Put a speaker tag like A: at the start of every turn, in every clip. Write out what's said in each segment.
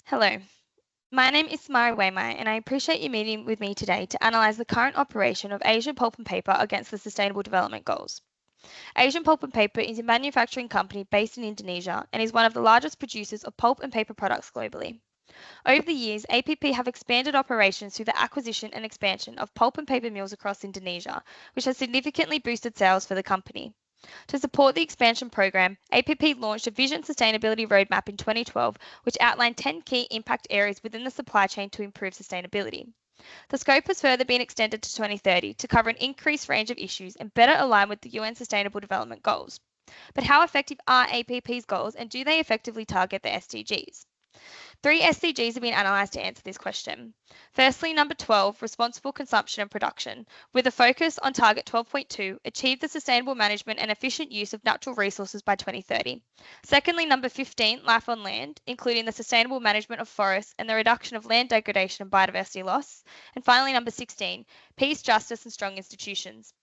A: Hello, my name is Samara Wehmeyer, and I appreciate you meeting with me today to analyse the current operation of Asian Pulp and Paper against the Sustainable Development Goals. Asian Pulp and Paper is a manufacturing company based in Indonesia and is one of the largest producers of pulp and paper products globally. Over the years, APP have expanded operations through the acquisition and expansion of pulp and paper mills across Indonesia, which has significantly boosted sales for the company. To support the expansion program, APP launched a Vision Sustainability Roadmap in 2012, which outlined 10 key impact areas within the supply chain to improve sustainability. The scope has further been extended to 2030 to cover an increased range of issues and better align with the UN Sustainable Development Goals. But how effective are APP's goals and do they effectively target the SDGs? Three SDGs have been analysed to answer this question. Firstly, number 12, responsible consumption and production, with a focus on target 12.2, achieve the sustainable management and efficient use of natural resources by 2030. Secondly, number 15, life on land, including the sustainable management of forests and the reduction of land degradation and biodiversity loss. And finally, number 16, peace, justice and strong institutions.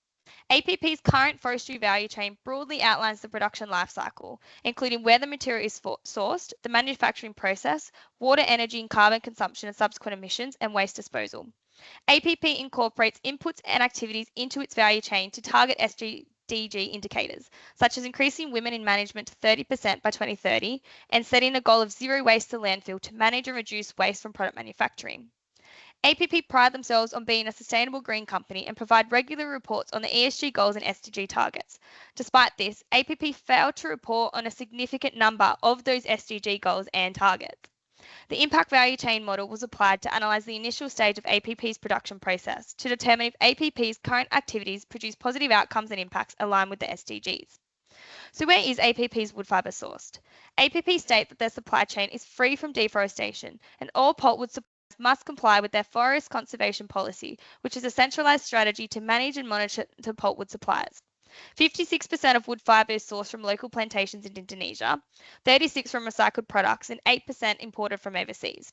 A: APP's current forestry value chain broadly outlines the production life cycle, including where the material is sourced, the manufacturing process, water, energy and carbon consumption and subsequent emissions, and waste disposal. APP incorporates inputs and activities into its value chain to target SDG indicators, such as increasing women in management to 30% by 2030 and setting a goal of zero waste to landfill to manage and reduce waste from product manufacturing. APP pride themselves on being a sustainable green company and provide regular reports on the ESG goals and SDG targets. Despite this, APP failed to report on a significant number of those SDG goals and targets. The impact value chain model was applied to analyse the initial stage of APP's production process to determine if APP's current activities produce positive outcomes and impacts aligned with the SDGs. So where is APP's wood fibre sourced? APP state that their supply chain is free from deforestation and all pulpwood suppliers must comply with their forest conservation policy, which is a centralised strategy to manage and monitor the pulpwood suppliers. 56% of wood fibre is sourced from local plantations in Indonesia, 36% from recycled products, and 8% imported from overseas.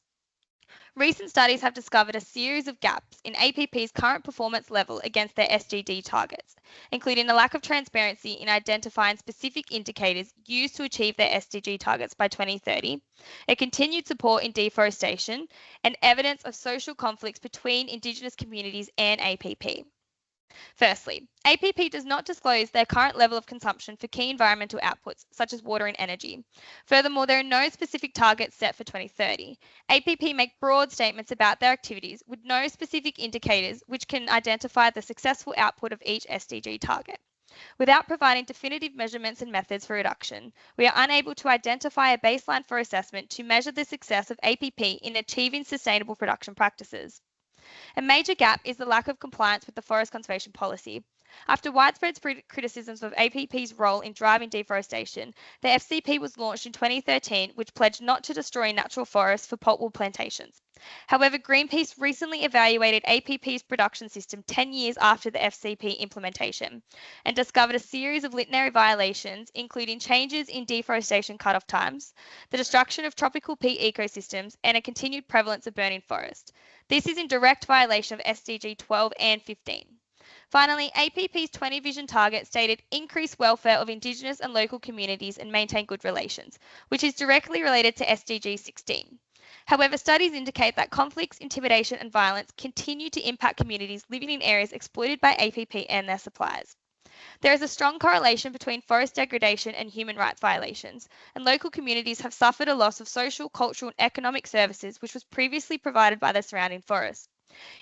A: Recent studies have discovered a series of gaps in APP's current performance level against their SDG targets, including a lack of transparency in identifying specific indicators used to achieve their SDG targets by 2030, a continued support in deforestation, and evidence of social conflicts between Indigenous communities and APP. Firstly, APP does not disclose their current level of consumption for key environmental outputs, such as water and energy. Furthermore, there are no specific targets set for 2030. APP make broad statements about their activities with no specific indicators which can identify the successful output of each SDG target. Without providing definitive measurements and methods for reduction, we are unable to identify a baseline for assessment to measure the success of APP in achieving sustainable production practices. A major gap is the lack of compliance with the forest conservation policy. After widespread criticisms of APP's role in driving deforestation, the FCP was launched in 2013, which pledged not to destroy natural forests for pulpwood plantations. However, Greenpeace recently evaluated APP's production system 10 years after the FCP implementation and discovered a series of literary violations, including changes in deforestation cutoff times, the destruction of tropical peat ecosystems, and a continued prevalence of burning forest. This is in direct violation of SDG 12 and 15. Finally, APP's 20 Vision target stated increase welfare of Indigenous and local communities and maintain good relations, which is directly related to SDG 16. However, studies indicate that conflicts, intimidation and violence continue to impact communities living in areas exploited by APP and their suppliers. There is a strong correlation between forest degradation and human rights violations, and local communities have suffered a loss of social, cultural and economic services which was previously provided by the surrounding forests.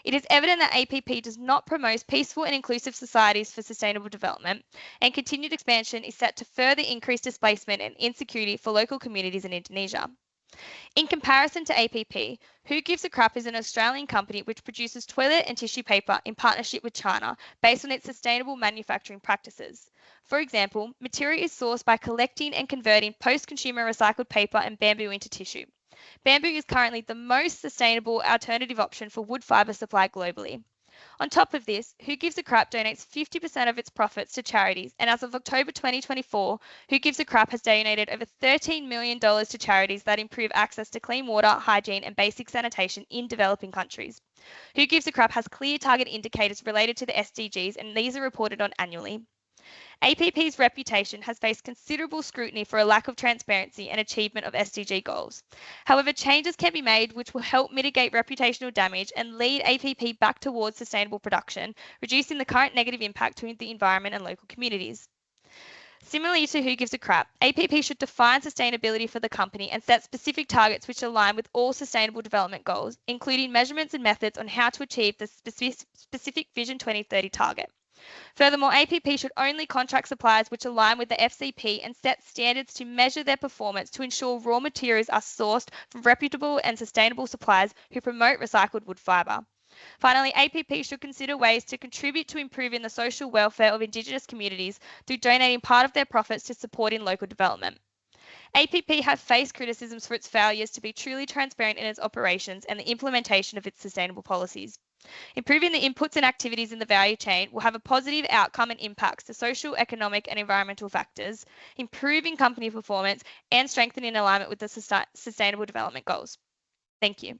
A: It is evident that APP does not promote peaceful and inclusive societies for sustainable development, and continued expansion is set to further increase displacement and insecurity for local communities in Indonesia. In comparison to APP, Who Gives a Crap is an Australian company which produces toilet and tissue paper in partnership with China based on its sustainable manufacturing practices. For example, material is sourced by collecting and converting post-consumer recycled paper and bamboo into tissue. Bamboo is currently the most sustainable alternative option for wood fibre supply globally. On top of this, Who Gives a Crap donates 50% of its profits to charities, and as of October 2024, Who Gives a Crap has donated over $13 million to charities that improve access to clean water, hygiene, and basic sanitation in developing countries. Who Gives a Crap has clear target indicators related to the SDGs, and these are reported on annually. APP's reputation has faced considerable scrutiny for a lack of transparency and achievement of SDG goals. However, changes can be made which will help mitigate reputational damage and lead APP back towards sustainable production, reducing the current negative impact to the environment and local communities. Similarly to Who Gives a Crap, APP should define sustainability for the company and set specific targets which align with all sustainable development goals, including measurements and methods on how to achieve the specific Vision 2030 target. Furthermore, APP should only contract suppliers which align with the FCP and set standards to measure their performance to ensure raw materials are sourced from reputable and sustainable suppliers who promote recycled wood fibre. Finally, APP should consider ways to contribute to improving the social welfare of Indigenous communities through donating part of their profits to supporting local development. APP have faced criticisms for its failures to be truly transparent in its operations and the implementation of its sustainable policies. Improving the inputs and activities in the value chain will have a positive outcome and impacts to social, economic, and environmental factors, improving company performance and strengthening alignment with the Sustainable Development Goals. Thank you.